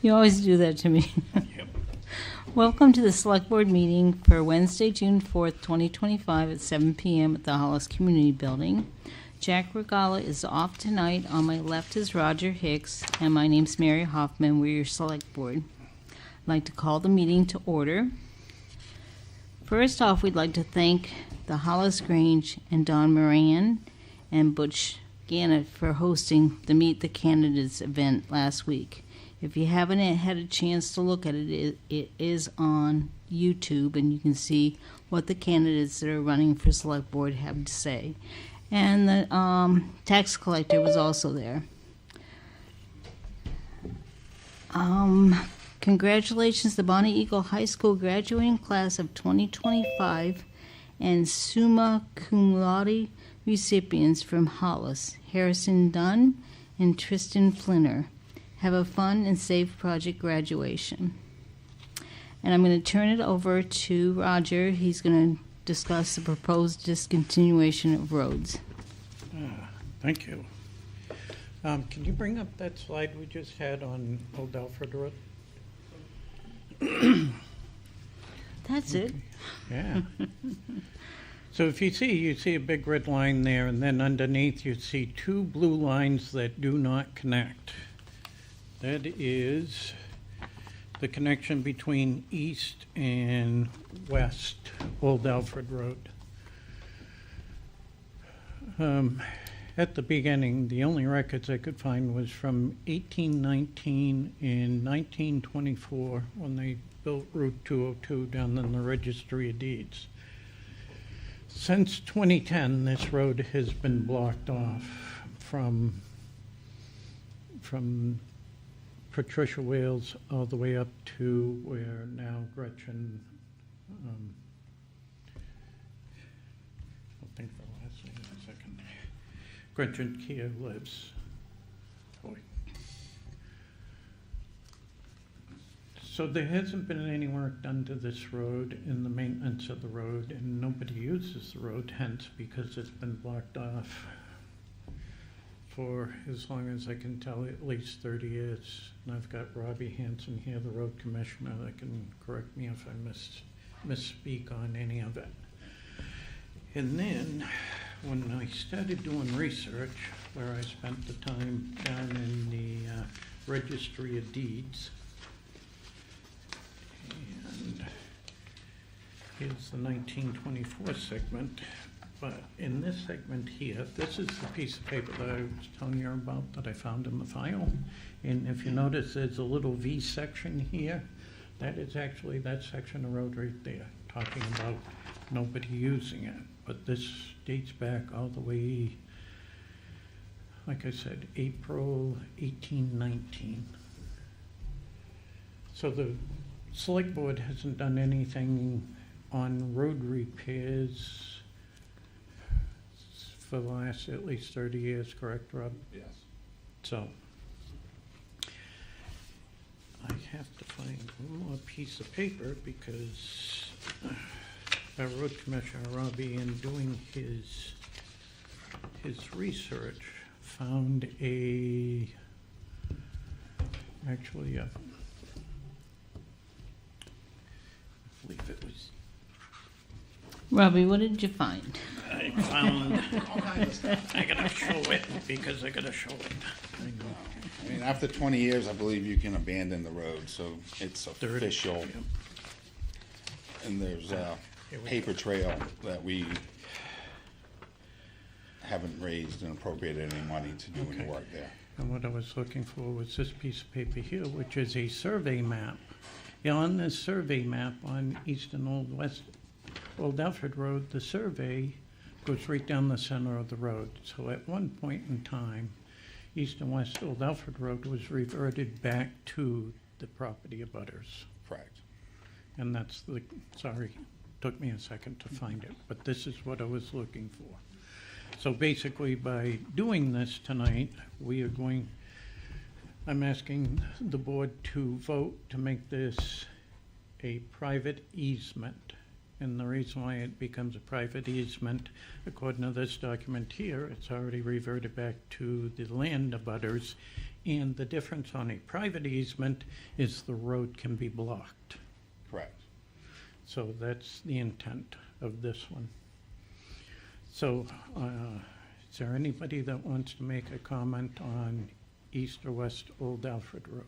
You always do that to me. Yep. Welcome to the Select Board meeting for Wednesday, June 4th, 2025 at 7 p.m. at the Hollis Community Building. Jack Regala is off tonight. On my left is Roger Hicks, and my name's Mary Hoffman. We're your Select Board. I'd like to call the meeting to order. First off, we'd like to thank the Hollis Grange and Don Moran and Butch Gannett for hosting the Meet the Candidates event last week. If you haven't had a chance to look at it, it is on YouTube, and you can see what the candidates that are running for Select Board have to say. And the tax collector was also there. Congratulations to Bonnie Eagle High School graduating class of 2025 and summa cum laude recipients from Hollis, Harrison Dunn and Tristan Flinner. Have a fun and safe project graduation. And I'm going to turn it over to Roger. He's going to discuss the proposed discontinuation of roads. Thank you. Can you bring up that slide we just had on Old Alfred Road? That's it. Yeah. So if you see a big red line there, and then underneath you see two blue lines that do not connect. That is the connection between east and west Old Alfred Road. At the beginning, the only records I could find was from 1819 and 1924 when they built Route 202 down in the Registry of Deeds. Since 2010, this road has been blocked off from Patricia Wales all the way up to where now Gretchen, I'll think for the last name in a second, Gretchen Kia lives. Boy. So there hasn't been any work done to this road in the maintenance of the road, and nobody uses the road, hence because it's been blocked off for as long as I can tell, at least 30 years. And I've got Robbie Hanson here, the road commissioner, that can correct me if I misspeak on any of it. And then when I started doing research, where I spent the time down in the Registry of Deeds, and here's the 1924 segment. But in this segment here, this is the piece of paper that I was telling you about that I found in the file. And if you notice, there's a little V section here. That is actually that section of road right there, talking about nobody using it. But this dates back all the way, like I said, April 1819. So the Select Board hasn't done anything on road repairs for the last at least 30 years, correct, Rob? Yes. So I have to find one more piece of paper because our road commissioner, Robbie, in doing his research, found actually I believe it was. Robbie, what did you find? I found, I gotta show it because I gotta show it. I know. I mean, after 20 years, I believe you can abandon the road, so it's 30, official. yep. And there's a Here we paper trail that we haven't raised and appropriated any money to do any Okay. work there. And what I was looking for was this piece of paper here, which is a survey map. Yeah, on this survey map on East and Old Alfred Road, the survey goes right down the center of the road. So at one point in time, East and West Old Alfred Road was reverted back to the property abutters. Correct. And that's sorry, took me a second to find it, but this is what I was looking for. So basically, by doing this tonight, I'm asking the board to vote to make this a private easement. And the reason why it becomes a private easement, according to this document here, it's already reverted back to the land abutters And the difference on a private easement is the road can be blocked. Correct. So that's the intent of this one. So, is there anybody that wants to make a comment on East or West Old Alfred Road?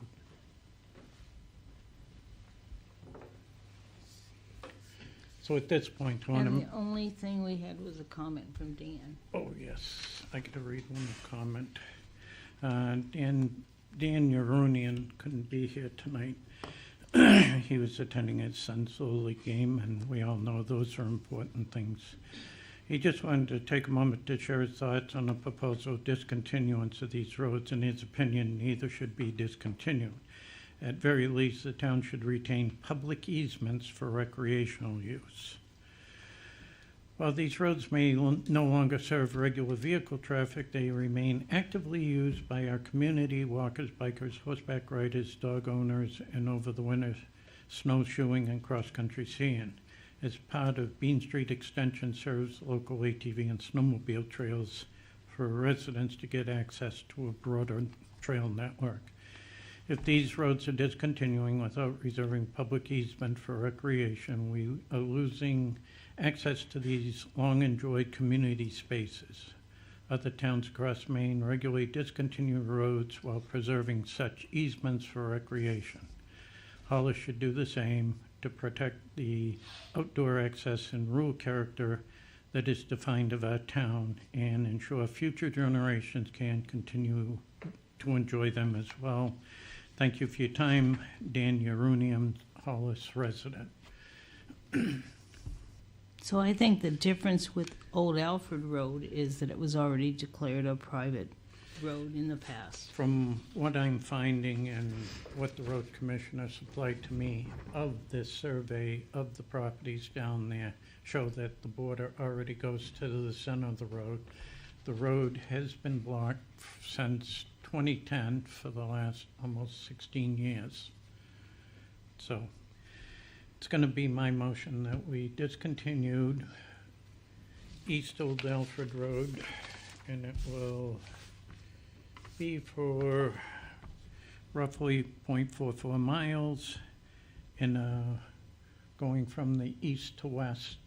So at this point, I want And to, the only thing we had was a comment from Dan. oh yes, I got to read one comment. Dan Urunian couldn't be here tonight. He was attending his son's Little League game, and we all know those are important things. He just wanted to take a moment to share his thoughts on the proposal discontinuance of these roads. In his opinion, neither should be discontinued. At very least, the town should retain public easements for recreational use. While these roads may no longer serve regular vehicle traffic, they remain actively used by our community, walkers, bikers, horseback riders, dog owners, and over the winter, snowshoeing and cross-country skiing. As part of Bean Street Extension serves local ATV and snowmobile trails for residents to get access to a broader trail network. If these roads are discontinuing without reserving public easement for recreation, we are losing access to these long-enjoyed community spaces. Other towns across Maine regularly discontinue roads while preserving such easements for recreation. Hollis should do the same to protect the outdoor access and rural character that is defined of our town and ensure future generations can continue to enjoy them as well. Thank you for your time. Dan Urunian, Hollis resident. So I think the difference with Old Alfred Road is that it was already declared a private road in the past. From what I'm finding and what the road commissioner supplied to me of this survey of the properties down there, show that the border already goes to the center of the road. The road has been blocked since 2010 for the last almost 16 years. So it's going to be my motion that we discontinued East Old Alfred Road, and it will be for roughly 0.44 miles in going from the east to west.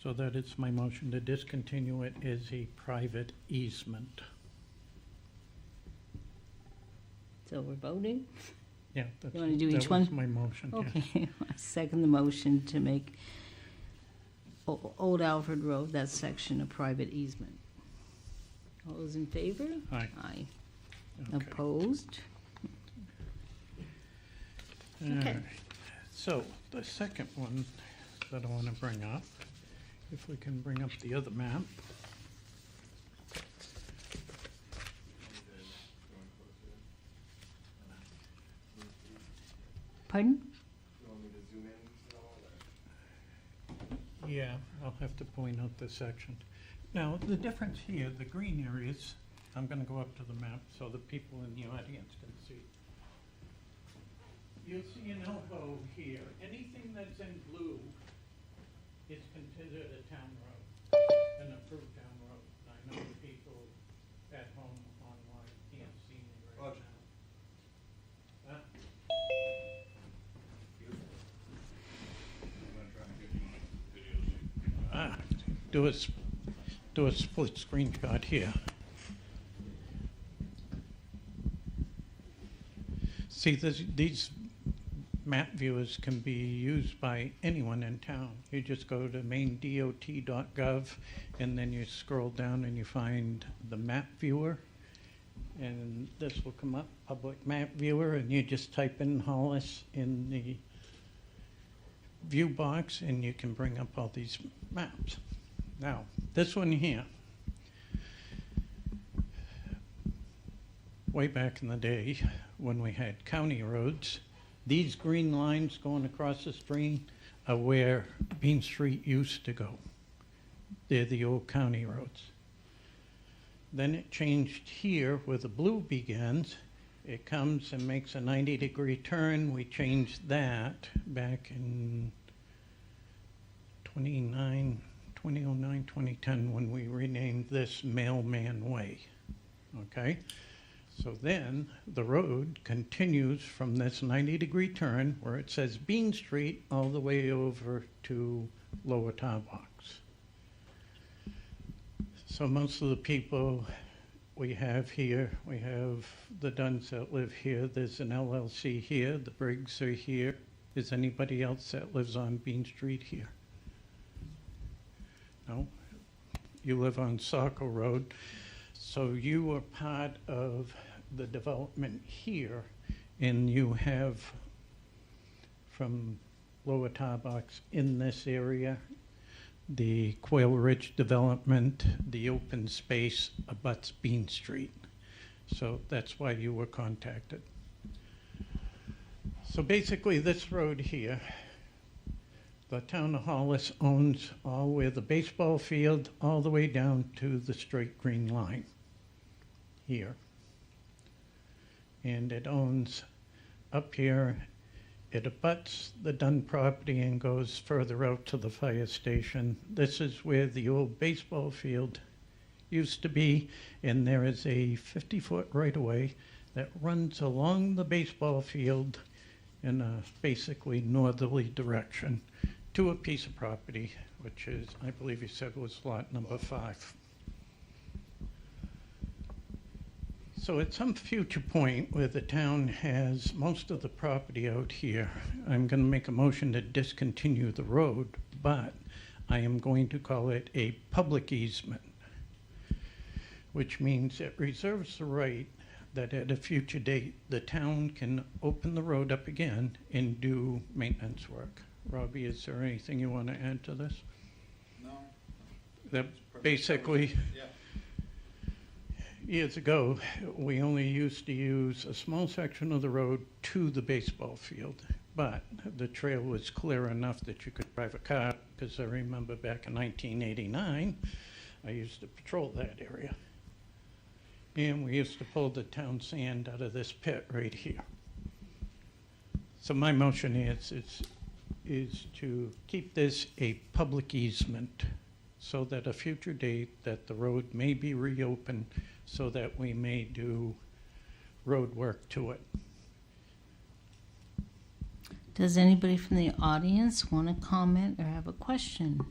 So that it's my motion to discontinue it as a private easement. So we're voting? Yeah, that's, You wanna do that each was one? my motion, yes. Okay, I second the motion to make Old Alfred Road, that section, a private easement. All those in favor? Aye. Aye. Okay. Opposed? All Okay. right. So the second one that I want to bring up, if we can bring up the other map. Pardon? Yeah, I'll have to point out the section. Now, the difference here, the green areas, I'm gonna go up to the map so the people in the audience can see. You'll see an elbow here. Anything that's in blue is considered a town road, an approved town road. I know the people at home online can't see me right now. Huh? Do a split screenshot here. See, these map viewers can be used by anyone in town. You just go to maindot.gov and then you scroll down and you find the map viewer. And this will come up, public map viewer, and you just type in Hollis in the view box and you can bring up all these maps. Now, this one here, way back in the day when we had county roads, these green lines going across the screen are where Bean Street used to go. They're the old county roads. Then it changed here where the blue begins. It comes and makes a 90-degree turn. We changed that back in 2009, 2010 when we renamed this Mailman Way. okay? So then the road continues from this 90-degree turn where it says Bean Street all the way over to Lower Tarbox. So most of the people we have here, we have the Dunns that live here, there's an LLC here, the Briggs are here. Is anybody else that lives on Bean Street here? No? You live on Saco Road. So you are part of the development here, and you have from Lower Tarbox in this area, the Quail Ridge development, the open space abuts Bean Street. So that's why you were contacted. So basically this road here, the town of Hollis owns all where the baseball field all the way down to the straight green line here. And it owns up here, it abuts the Dunn property and goes further out to the fire station. This is where the old baseball field used to be, and there is a 50-foot right-of-way that runs along the baseball field in a basically northerly direction to a piece of property, which is, I believe you said was lot number 5. So at some future point where the town has most of the property out here, I'm going to make a motion to discontinue the road, but I am going to call it a public easement, which means it reserves the right that at a future date, the town can open the road up again and do maintenance work. Robbie, is there anything you want to add to this? No. That basically, Yeah. years ago, we only used to use a small section of the road to the baseball field, but the trail was clear enough that you could drive a car, because I remember back in 1989, I used to patrol that area. And we used to pull the town sand out of this pit right here. So my motion is to keep this a public easement so that a future date that the road may be reopened so that we may do road work to it. Does anybody from the audience want to comment or have a question?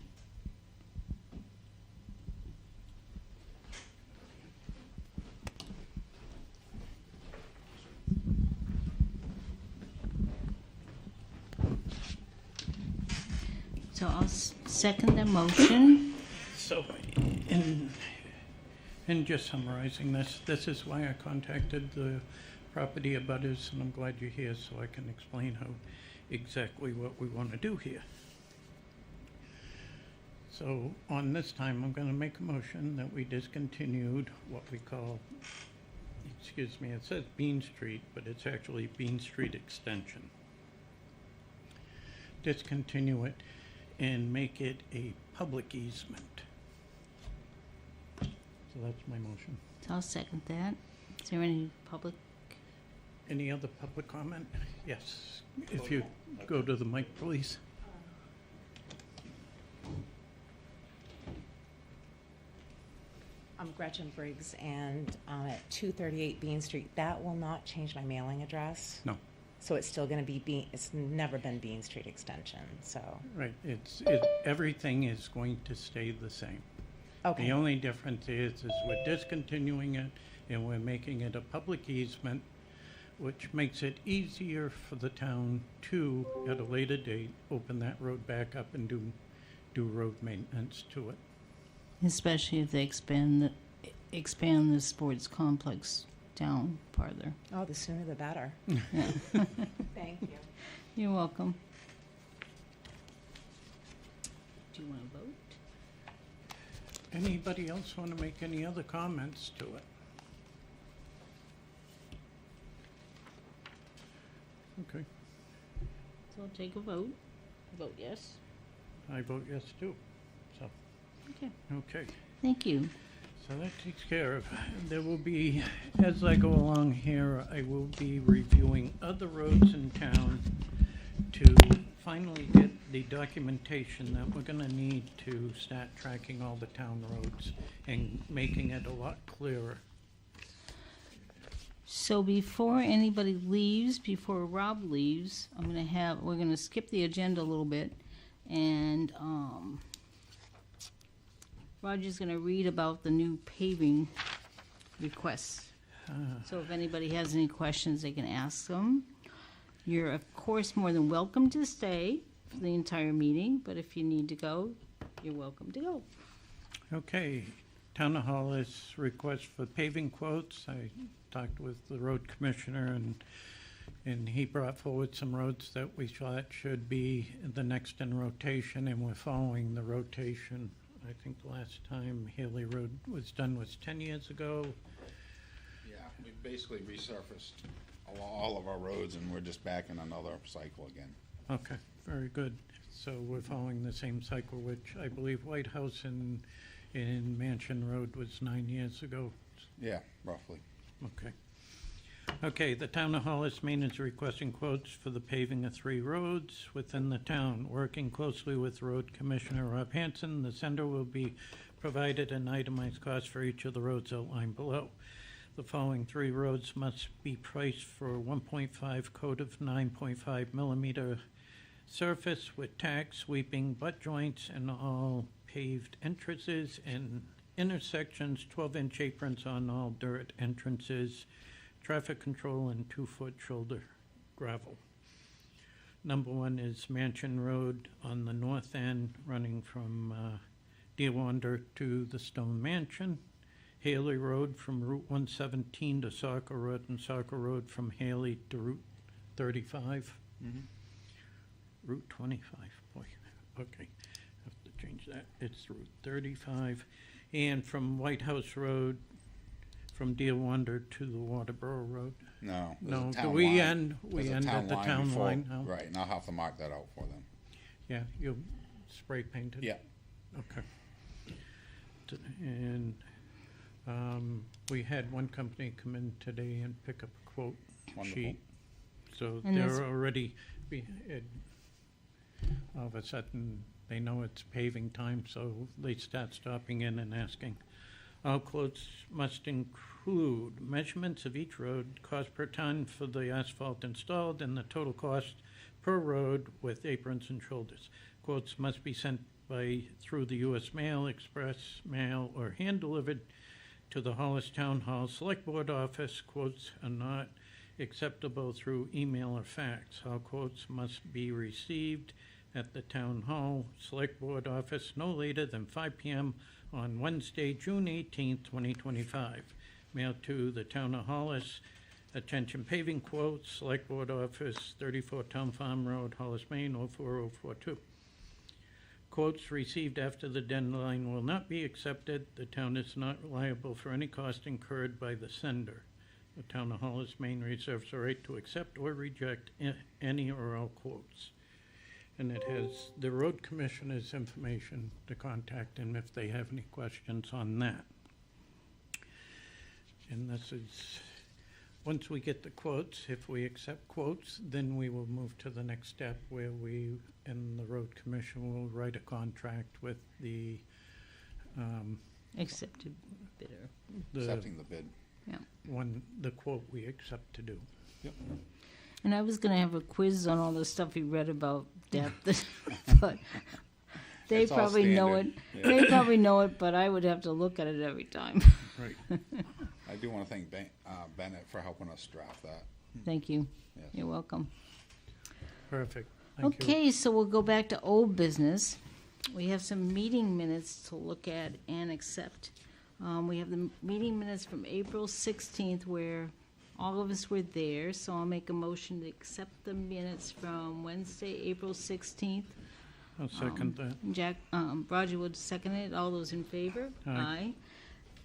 So I'll second the motion. So in just summarizing this, this is why I contacted the property abutters, and I'm glad you're here so I can explain how exactly what we want to do here. So on this time, I'm going to make a motion that we discontinued what we call, excuse me, it says Bean Street, but it's actually Bean Street Extension. Discontinue it and make it a public easement. So that's my motion. So I'll second that. Is there any public? Any other public comment? Yes, if you go to the mic, please. I'm Gretchen Briggs, and I'm at 238 Bean Street. That will not change my mailing address. No, So it's still going to be Bean, it's never been Bean Street Extension, so, right, everything is going to stay the same. okay. The only difference is we're discontinuing it and we're making it a public easement, which makes it easier for the town to, at a later date, open that road back up and do road maintenance to it. Especially if they expand the sports complex down farther. Oh, the sooner the better. Yeah. Thank you. You're welcome. Do you want to vote? Anybody else want to make any other comments to it? Okay, So I'll take a vote. Vote yes. I vote yes too, so, Okay. okay. Thank you. So that takes care of, there will be, as I go along here, I will be reviewing other roads in town to finally get the documentation that we're gonna need to start tracking all the town roads and making it a lot clearer So before anybody leaves, before Rob leaves, we're gonna skip the agenda a little bit, and Roger's gonna read about the new paving requests. So if anybody has any questions, they can ask them. You're of course more than welcome to stay for the entire meeting, but if you need to go, you're welcome to go. Okay, Town of Hollis request for paving quotes. I talked with the road commissioner, and he brought forward some roads that we thought should be the next in rotation, and we're following the rotation. I think the last time Haley Road was done was 10 years ago. Yeah, we basically resurfaced all of our roads, and we're just back in another cycle again. Okay, very good. So we're following the same cycle, which I believe White House and Mansion Road was 9 years ago. Yeah, roughly. Okay. Okay, the Town of Hollis Maintenance requesting quotes for the paving of 3 roads within the town. Working closely with Road Commissioner Rob Hanson, the sender will be provided an itemized cost for each of the roads outlined below. The following 3 roads must be priced for 1.5 coat of 9.5 millimeter surface with tack, sweeping, butt joints, and all paved entrances and intersections, 12-inch aprons on all dirt entrances, traffic control, and 2-foot shoulder gravel. Number 1 is Mansion Road on the north end, running from Deerwander to the Stone Mansion. Haley Road from Route 117 to Saco Road, and Saco Road from Haley to Route 35. Route 25, boy, okay, have to change that. It's Route 35. And from White House Road, from Deerwander to the Waterboro Road. No, there's No, a do town we line. end, we There's a end at the town before- line now? Right, and I'll have to mark that out for them. Yeah, you'll spray paint it? Yeah. Okay. And we had one company come in today and pick up a quote Wonderful. sheet. So And that's- they're already, all of a sudden, they know it's paving time, so they start stopping in and asking. All quotes must include measurements of each road, cost per ton for the asphalt installed, and the total cost per road with aprons and shoulders. Quotes must be sent through the U.S. Mail, Express Mail, or hand-delivered to the Hollis Town Hall Select Board Office. Quotes are not acceptable through email or fax. All quotes must be received at the Town Hall Select Board Office no later than 5 p.m. on Wednesday, June 18th, 2025. Mailed to the Town of Hollis. Attention paving quotes, Select Board Office, 34 Town Farm Road, Hollis, Maine, 04042. Quotes received after the deadline will not be accepted. The town is not liable for any cost incurred by the sender. The Town of Hollis, Maine reserves the right to accept or reject any or all quotes. And it has the road commissioner's information to contact him if they have any questions on that. And this is, once we get the quotes, if we accept quotes, then we will move to the next step where we and the road commission will write a contract with the Accepted bidder. Accepting the bid. Yeah. the quote we accept to do. And I was gonna have a quiz on all the stuff you read about depth, but they It's all probably know it. standard. They probably know it, but I would have to look at it every time. Right. I do want to thank Bennett for helping us draft that. Thank you. Yes. You're welcome. Perfect. Thank you. Okay, so we'll go back to old business. We have some meeting minutes to look at and accept. We have the meeting minutes from April 16th where all of us were there, so I'll make a motion to accept the minutes from Wednesday, April 16th. I'll second that. Roger would second it. All those in favor? Aye.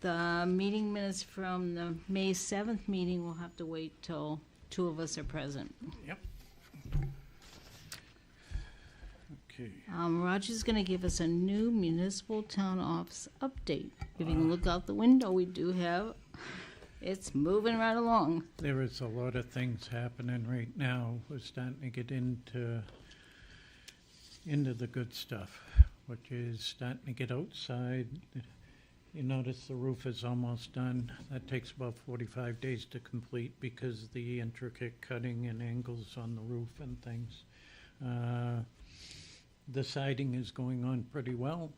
The meeting minutes from the May 7th meeting will have to wait till 2 of us are present. Yep. Okay. Roger's going to give us a new municipal town office update. If you can look out the window, we do have, it's moving right along. There is a lot of things happening right now. We're starting to get into the good stuff, which is starting to get outside You notice the roof is almost done. That takes about 45 days to complete because of the intricate cutting and angles on the roof and things. The siding is going on pretty well.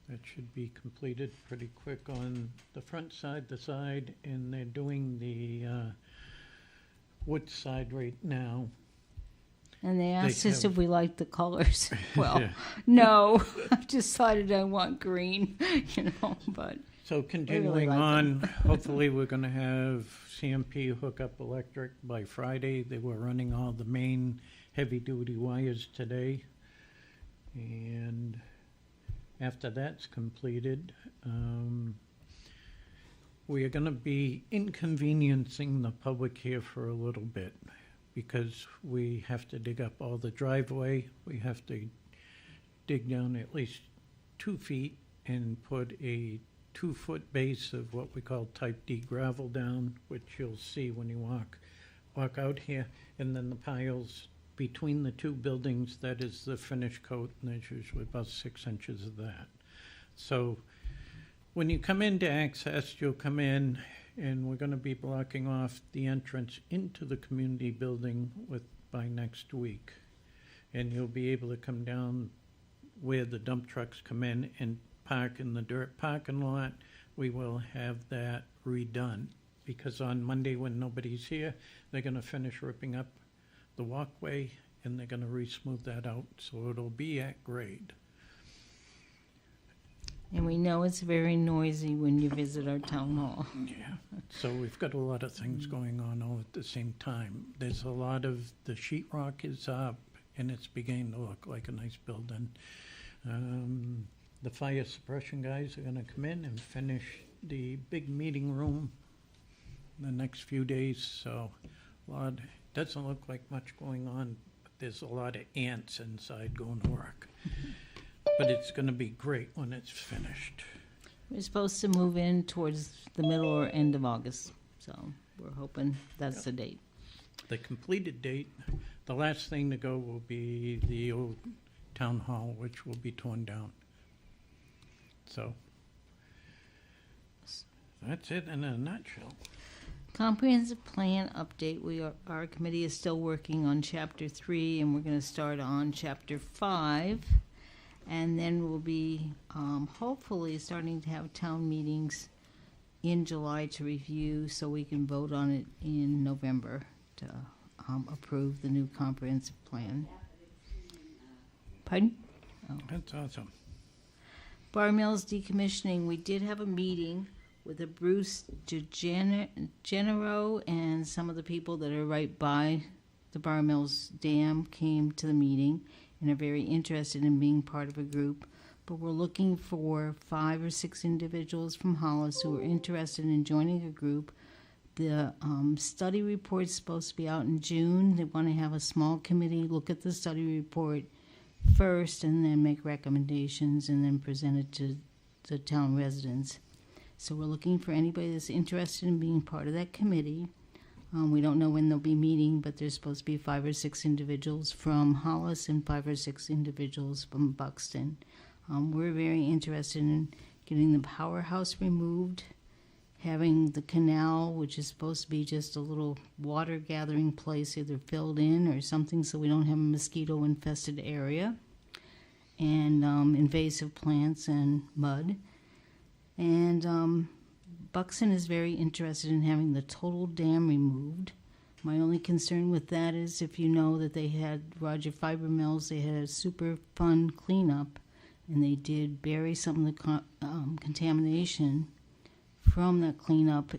That should be completed pretty quick on the front side, the side, and they're doing the wood side right now. And they asked us have- if we liked the colors. Well, Yeah. no, I've decided I want green, but So continuing like on, hopefully we're gonna have CMP hook up electric by Friday. They were running all the main heavy-duty wires today. And after that's completed, we are gonna be inconveniencing the public here for a little bit because we have to dig up all the driveway. We have to dig down at least 2 feet and put a 2-foot base of what we call type D gravel down, which you'll see when you walk out here. And then the piles between the two buildings, that is the finish coat, and there's usually about 6 inches of that. So when you come in to access, you'll come in, and we're gonna be blocking off the entrance into the community building by next week. And you'll be able to come down where the dump trucks come in and park in the dirt parking lot. We will have that redone, because on Monday when nobody's here, they're gonna finish ripping up the walkway, and they're gonna re-smooth that out, so it'll be at grade. and we know it's very noisy when you visit our town hall. Yeah, so we've got a lot of things going on all at the same time. There's a lot of, the sheetrock is up, and it's beginning to look like a nice building. The fire suppression guys are gonna come in and finish the big meeting room the next few days, so doesn't look like much going on, but there's a lot of ants inside going to work. But it's gonna be great when it's finished. We're supposed to move in towards the middle or end of August, so we're hoping that's the date. The completed date, the last thing to go will be the old town hall, which will be torn down. So, that's it in a nutshell. Comprehensive plan update. Our committee is still working on chapter 3, and we're going to start on chapter 5. And then we'll be hopefully starting to have town meetings in July to review, so we can vote on it in November to approve the new comprehensive plan. Pardon? That's awesome. Bar Mills decommissioning. We did have a meeting with a Bruce DeGenero, and some of the people that are right by the Bar Mills Dam came to the meeting and are very interested in being part of a group. But we're looking for 5 or 6 individuals from Hollis who are interested in joining a group. The study report is supposed to be out in June. They want to have a small committee look at the study report first and then make recommendations and then present it to the town residents. So we're looking for anybody that's interested in being part of that committee. We don't know when they'll be meeting, but there's supposed to be 5 or 6 individuals from Hollis and 5 or 6 individuals from Buxton. We're very interested in getting the powerhouse removed, having the canal, which is supposed to be just a little water gathering place, either filled in or something so we don't have a mosquito infested area, and invasive plants and mud. And Buxton is very interested in having the total dam removed. My only concern with that is, if you know that they had Roger Fiber Mills, they had a super fun cleanup, and they did bury some of the contamination from that cleanup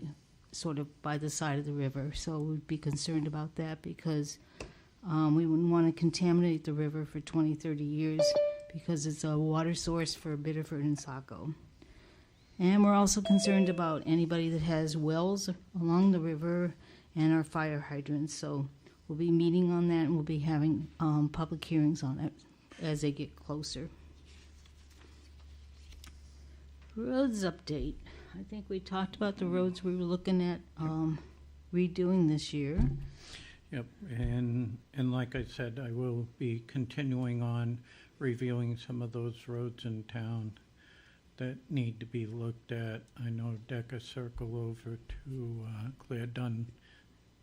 sort of by the side of the river. So we'd be concerned about that, because we wouldn't want to contaminate the river for 20, 30 years, because it's a water source for Biddeford and Saco. And we're also concerned about anybody that has wells along the river and our fire hydrants. So we'll be meeting on that, and we'll be having public hearings on it as they get closer. Roads update. I think we talked about the roads we were looking at redoing this year. Yep, and like I said, I will be continuing on reviewing some of those roads in town that need to be looked at. I know Decker Circle over to Claire Dunn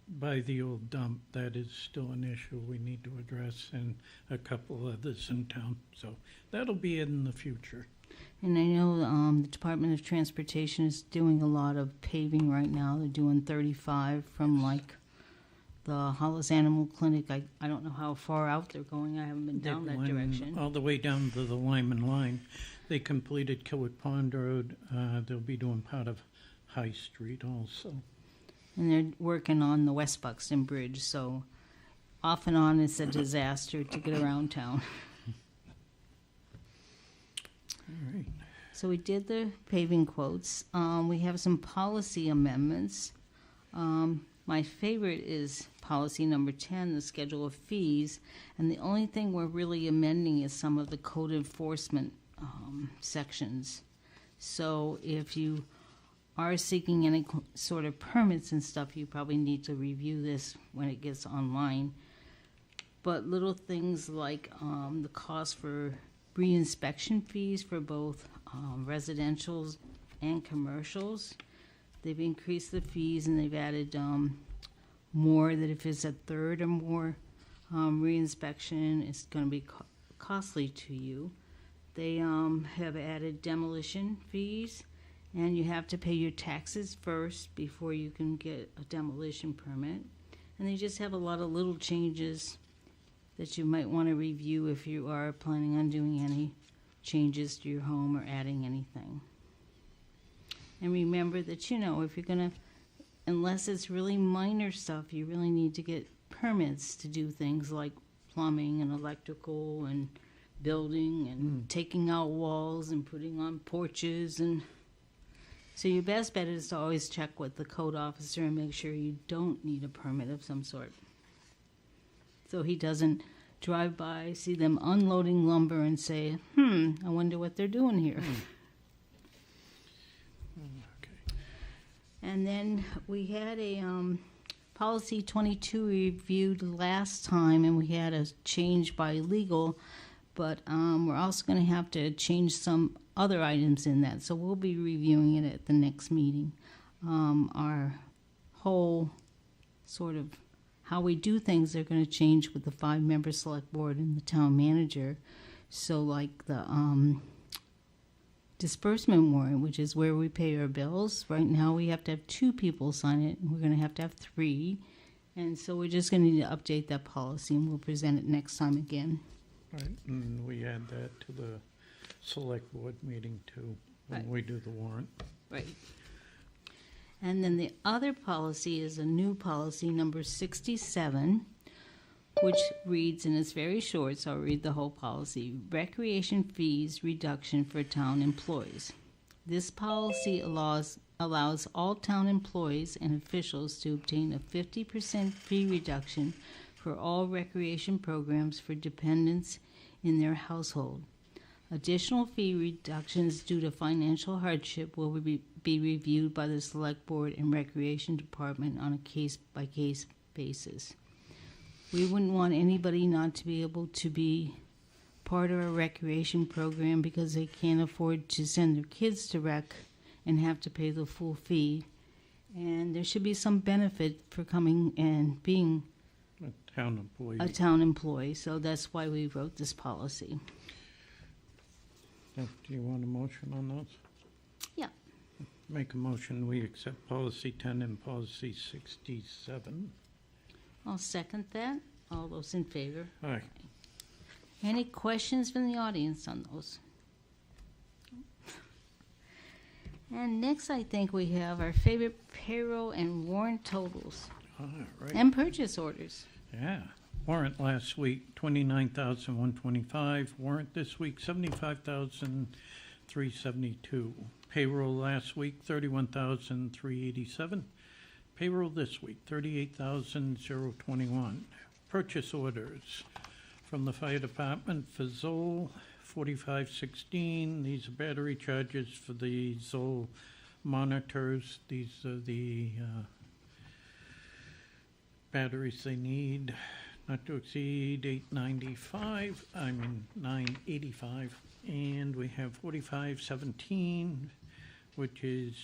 by the old dump, that is still an issue we need to address, and a couple others in town. So that'll be in the future. And I know the Department of Transportation is doing a lot of paving right now. They're doing 35 from like the Hollis Animal Clinic. I don't know how far out they're going. I haven't been down They're that going direction. all the way down to the Lyman line. They completed Kilwick Pond Road. They'll be doing part of High Street also. And they're working on the West Buxton Bridge, so off and on it's a disaster to get around town. All right. So we did the paving quotes. We have some policy amendments. My favorite is policy number 10, the schedule of fees. And the only thing we're really amending is some of the code enforcement sections. So if you are seeking any sort of permits and stuff, you probably need to review this when it gets online. But little things like the cost for re-inspection fees for both residentials and commercials. They've increased the fees and they've added more that if it's a third or more re-inspection, it's going to be costly to you. They have added demolition fees, and you have to pay your taxes first before you can get a demolition permit. And they just have a lot of little changes that you might want to review if you are planning on doing any changes to your home or adding anything. And remember that, you know, if you're going to, unless it's really minor stuff, you really need to get permits to do things like plumbing and electrical and building and taking out walls and putting on porches. And so your best bet is to always check with the code officer and make sure you don't need a permit of some sort. So he doesn't drive by, see them unloading lumber and say, I wonder what they're doing here. Okay. And then we had a policy 22 reviewed last time, and we had a change by legal, but we're also going to have to change some other items in that. So we'll be reviewing it at the next meeting. Our whole sort of how we do things are going to change with the 5-member select board and the town manager. So like the disbursement warrant, which is where we pay our bills. Right now we have to have 2 people sign it, and we're going to have 3. And so we're just going to need to update that policy, and we'll present it next time again. Right, and we add that to the select board meeting too, when Right. we do the warrant. Right. And then the other policy is a new policy, number 67, which reads, and it's very short, so I'll read the whole policy: recreation fees reduction for town employees. This policy allows all town employees and officials to obtain a 50% fee reduction for all recreation programs for dependents in their household. Additional fee reductions due to financial hardship will be reviewed by the Select Board and Recreation Department on a case-by-case basis. We wouldn't want anybody not to be able to be part of a recreation program because they can't afford to send their kids to rec and have to pay the full fee. And there should be some benefit for coming and being A town employee. a town employee, so that's why we wrote this policy. Do you want a motion on those? Yeah. Make a motion, we accept policy 10 and policy 67. I'll second that. All those in favor? Aye. Any questions from the audience on those? And next, I think we have our favorite payroll and warrant totals All right. and purchase orders. Yeah. Warrant last week, 29,125. Warrant this week, 75,372. Payroll last week, 31,387. Payroll this week, 38,021. Purchase orders from the fire department for Zoll, 4516. These are battery chargers for the Zoll monitors. These are the batteries they need, not to exceed $985. And we have 4517, which is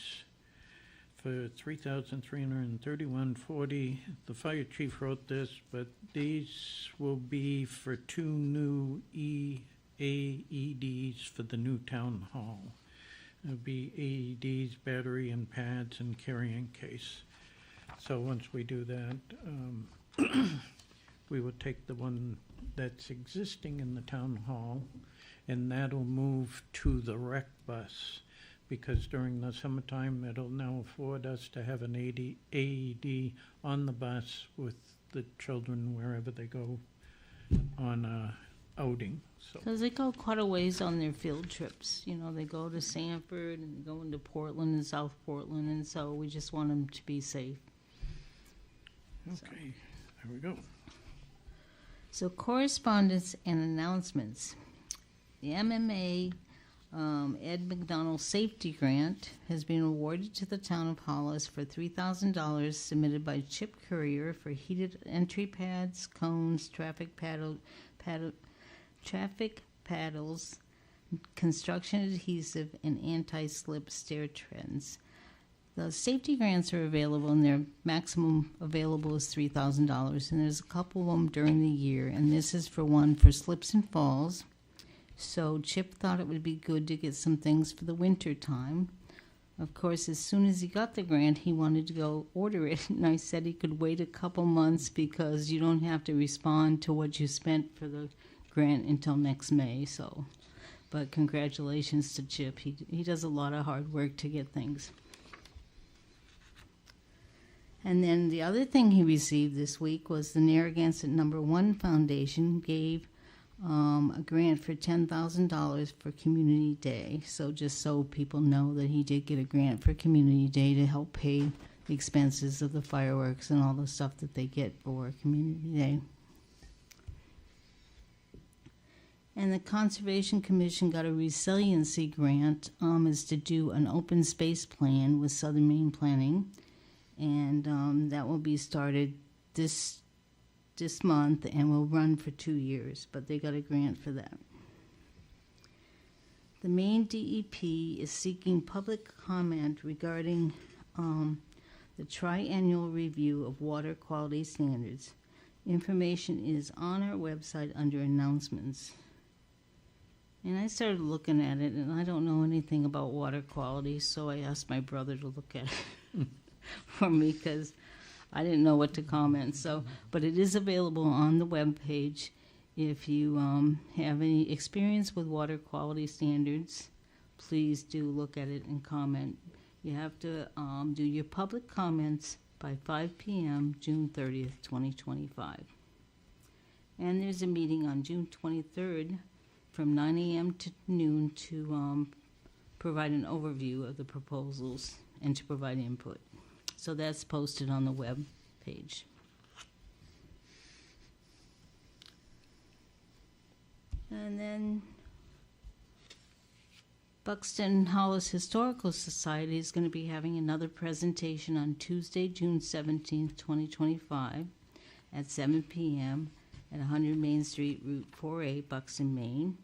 for $3,331.40. The fire chief wrote this, but these will be for 2 new AEDs for the new town hall. It'll be AEDs, battery and pads, and carrying case. So once we do that, we will take the one that's existing in the town hall, and that'll move to the rec bus, because during the summertime, it'll now afford us to have an AED on the bus with the children wherever they go on outing. So Because they go quite a ways on their field trips. You know, they go to Sanford and they go into Portland and South Portland, and so we just want them to be safe. okay, there we go. So correspondence and announcements. The MMA Ed McDonald Safety Grant has been awarded to the town of Hollis for $3,000 submitted by Chip Courier for heated entry pads, cones, traffic paddles, construction adhesive, and anti-slip stair treads. The safety grants are available, and their maximum available is $3,000, and there's a couple of them during the year, and this is for one for slips and falls. So Chip thought it would be good to get some things for the winter time. Of course, as soon as he got the grant, he wanted to go order it, and I said he could wait a couple months because you don't have to respond to what you spent for the grant until next May. So, but congratulations to Chip. He does a lot of hard work to get things. And then the other thing he received this week was the Narragansett Number 1 Foundation gave a grant for $10,000 for Community Day. So just so people know that he did get a grant for Community Day to help pay the expenses of the fireworks and all the stuff that they get for Community Day. And the Conservation Commission got a resiliency grant is to do an open space plan with Southern Maine Planning. And that will be started this month and will run for 2 years, but they got a grant for that. The Maine DEP is seeking public comment regarding the triennial review of water quality standards. Information is on our website under announcements. And I started looking at it, and I don't know anything about water quality, so I asked my brother to look at it for me because I didn't know what to comment. So, but it is available on the web page. If you have any experience with water quality standards, please do look at it and comment. You have to do your public comments by 5 p.m. June 30th, 2025. And there's a meeting on June 23rd from 9 a.m. to noon to provide an overview of the proposals and to provide input. So that's posted on the web page. And then Buxton Hollis Historical Society is going to be having another presentation on Tuesday, June 17th, 2025 at 7 p.m. at 100 Main Street, Route 4A, Buxton, Maine.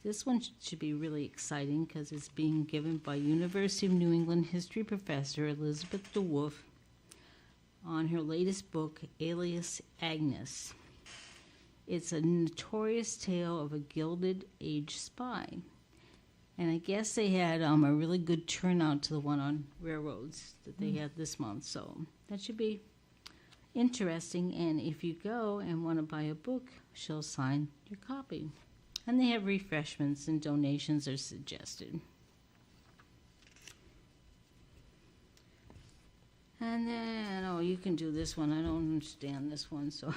This one should be really exciting because it's being given by University of New England history professor Elizabeth DeWolf on her latest book, Alias Agnes. It's a notorious tale of a Gilded Age spy. And I guess they had a really good turnout to the one on railroads that they had this month. So that should be interesting. And if you go and want to buy a book, she'll sign your copy. And they have refreshments and donations are suggested. And then, oh, you can do this one. I don't understand this one, so.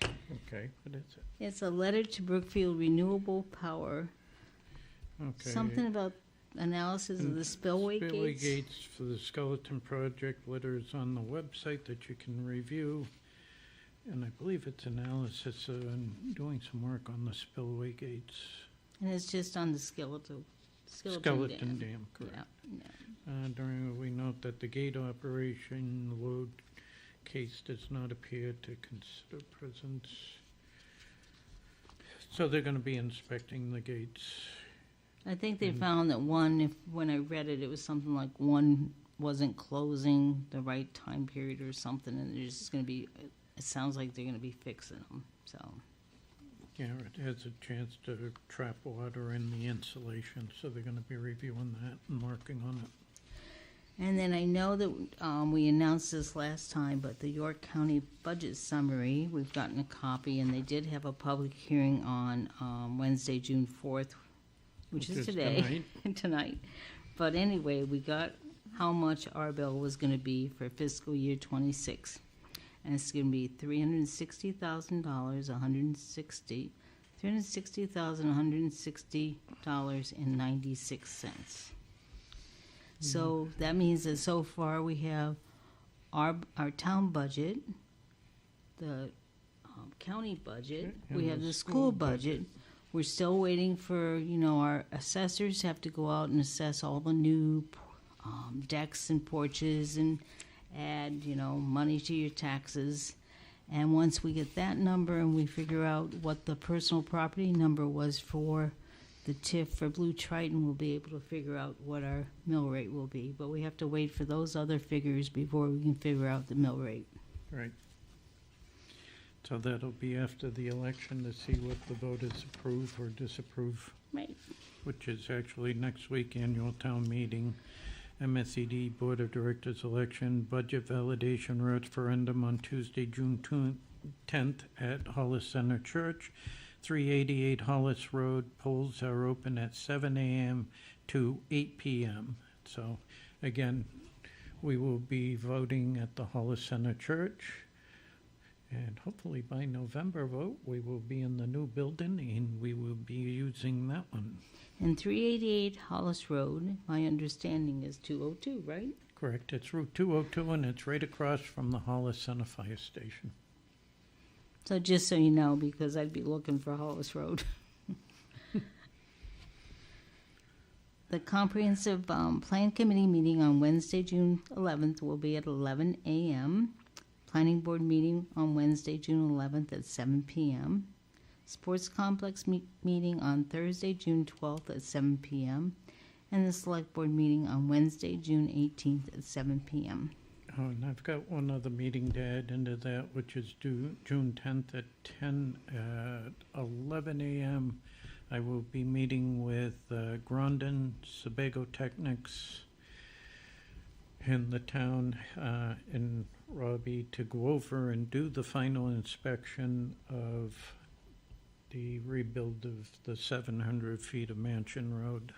Okay, what is it? It's a letter to Brookfield Renewable Power. Okay. Something about analysis of the spillway gates. Spillway gates for the Skeleton Project. Letters on the website that you can review. And I believe it's analysis and doing some work on the spillway gates. And it's just on the skeleton Dam, correct. Yeah. During, we note that the gate operation load case does not appear to consider presence. So they're going to be inspecting the gates I think they found that when I read it, it was something like one wasn't closing the right time period or something, and there's just going to be, it sounds like they're going to be fixing them, so. Yeah, it has a chance to trap water in the insulation, so they're gonna be reviewing that and working on it. And then I know that we announced this last time, but the York County Budget Summary, we've gotten a copy, and they did have a public hearing on Wednesday, June 4th, which is today, tonight. But anyway, we got how much our bill was going to be for fiscal year 26. And it's going to be $360,000, $360,160.96. So that means that so far we have our town budget, the county budget, we have the school budget. We're still waiting for, our assessors have to go out and assess all the new decks and porches and add, money to your taxes. And once we get that number and we figure out what the personal property number was for the TIF for Blue Triton, we'll be able to figure out what our mill rate will be. But we have to wait for those other figures before we can figure out the mill rate. Right. So that'll be after the election to see what the voters approve or disapprove. Right. Which is actually next week, annual town meeting, MSED Board of Directors election, budget validation referendum on Tuesday, June 10th at Hollis Center Church, 388 Hollis Road. Polls are open at 7 a.m. to 8 p.m. So again, we will be voting at the Hollis Center Church. And hopefully by November vote, we will be in the new building and we will be using that one. And 388 Hollis Road, my understanding is 202, right? Correct. It's Route 202 and it's right across from the Hollis Center Fire Station. So just so you know, because I'd be looking for Hollis Road. The Comprehensive Plan Committee meeting on Wednesday, June 11th will be at 11 a.m. Planning Board meeting on Wednesday, June 11th at 7 p.m. Sports Complex meeting on Thursday, June 12th at 7 p.m. And the Select Board meeting on Wednesday, June 18th at 7 p.m. Oh, and I've got one other meeting to add into that, which is due June 10th at 11 a.m. I will be meeting with Grondon, Sebago Technics, in the town, in Robbie, to go over and do the final inspection of the rebuild of the 700 feet of Mansion Road.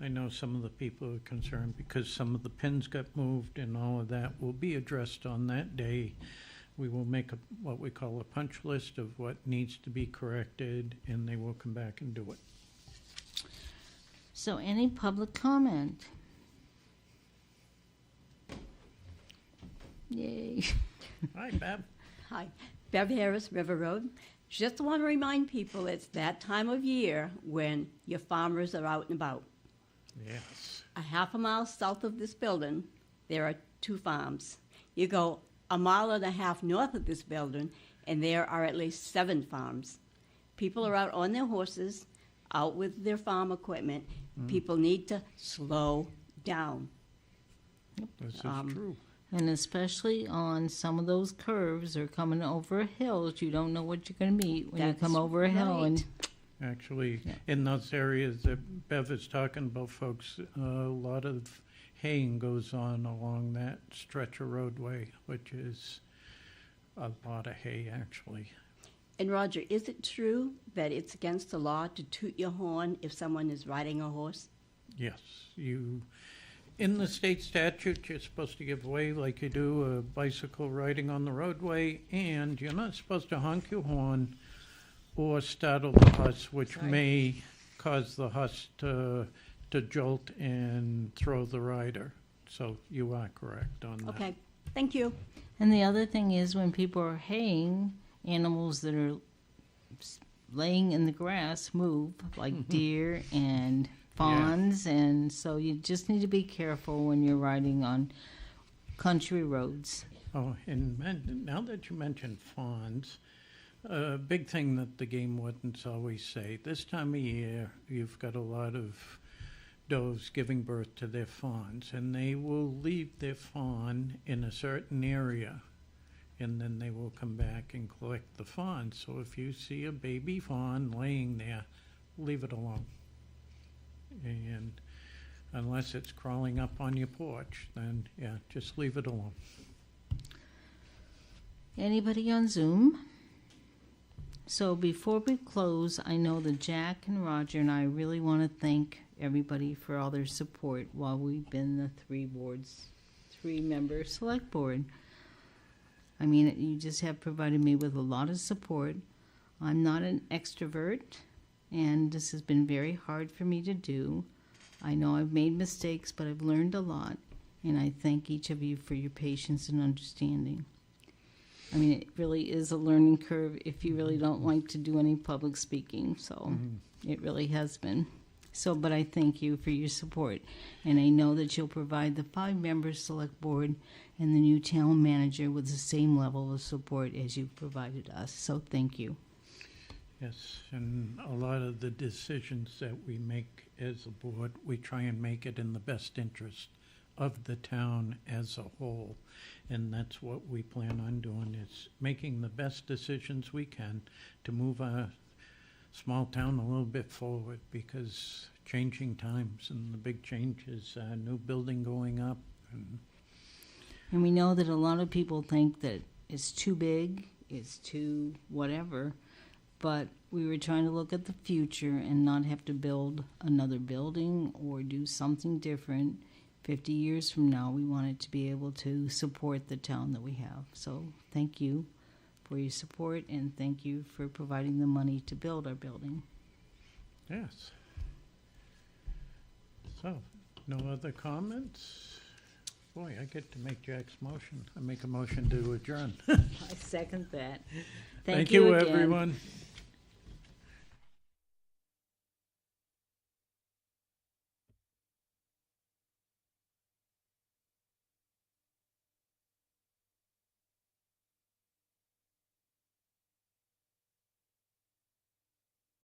I know some of the people are concerned because some of the pins got moved and all of that will be addressed on that day. We will make what we call a punch list of what needs to be corrected, and they will come back and do it. So any public comment? Yay. Hi, Bev. Hi, Bev Harris, River Road. Just want to remind people it's that time of year when your farmers are out and about. Yes. A half a mile south of this building, there are 2 farms. You go a mile and a half north of this building, and there are at least 7 farms. People are out on their horses, out with their farm equipment. People need to slow down. This is true. And especially on some of those curves or coming over hills, you don't know what you're going to meet when you come That's over a hill. right. And Actually, Yeah. in those areas that Bev is talking about, folks, a lot of haying goes on along that stretch of roadway, which is a lot of hay, actually. And Roger, is it true that it's against the law to toot your horn if someone is riding a horse? Yes, in the state statute, you're supposed to give way like you do a bicycle riding on the roadway, and you're not supposed to honk your horn or startle the horse, which may cause the horse to jolt and throw the rider. So you are correct on that. Okay, thank you. And the other thing is when people are haying, animals that are laying in the grass move, like deer and fawns, and so you just need to be careful when you're riding on country roads. Oh, and now that you mentioned fawns, A big thing that the game wardens always say, this time of year, you've got a lot of does giving birth to their fawns, and they will leave their fawn in a certain area, and then they will come back and collect the fawn. So if you see a baby fawn laying there, leave it alone. And unless it's crawling up on your porch, then yeah, just leave it alone. Anybody on Zoom? So before we close, I know that Jack and Roger and I really want to thank everybody for all their support while we've been the three-member select board. I mean, you just have provided me with a lot of support. I'm not an extrovert, and this has been very hard for me to do. I know I've made mistakes, but I've learned a lot, and I thank each of you for your patience and understanding. I mean, it really is a learning curve if you really don't like to do any public speaking, so it really has been. So, but I thank you for your support, and I know that you'll provide the 5-member select board and the new town manager with the same level of support as you've provided us, so thank you. Yes, and a lot of the decisions that we make as a board, we try and make it in the best interest of the town as a whole. And that's what we plan on doing, is making the best decisions we can to move our small town a little bit forward, because changing times and the big changes, new building going up. And we know that a lot of people think that it's too big, it's too whatever, but we were trying to look at the future and not have to build another building or do something different. 50 years from now, we wanted to be able to support the town that we have. So thank you for your support, and thank you for providing the money to build our building. Yes. So, no other comments? Boy, I get to make Jack's motion. I make a motion to adjourn. I second that. Thank you, again. everyone.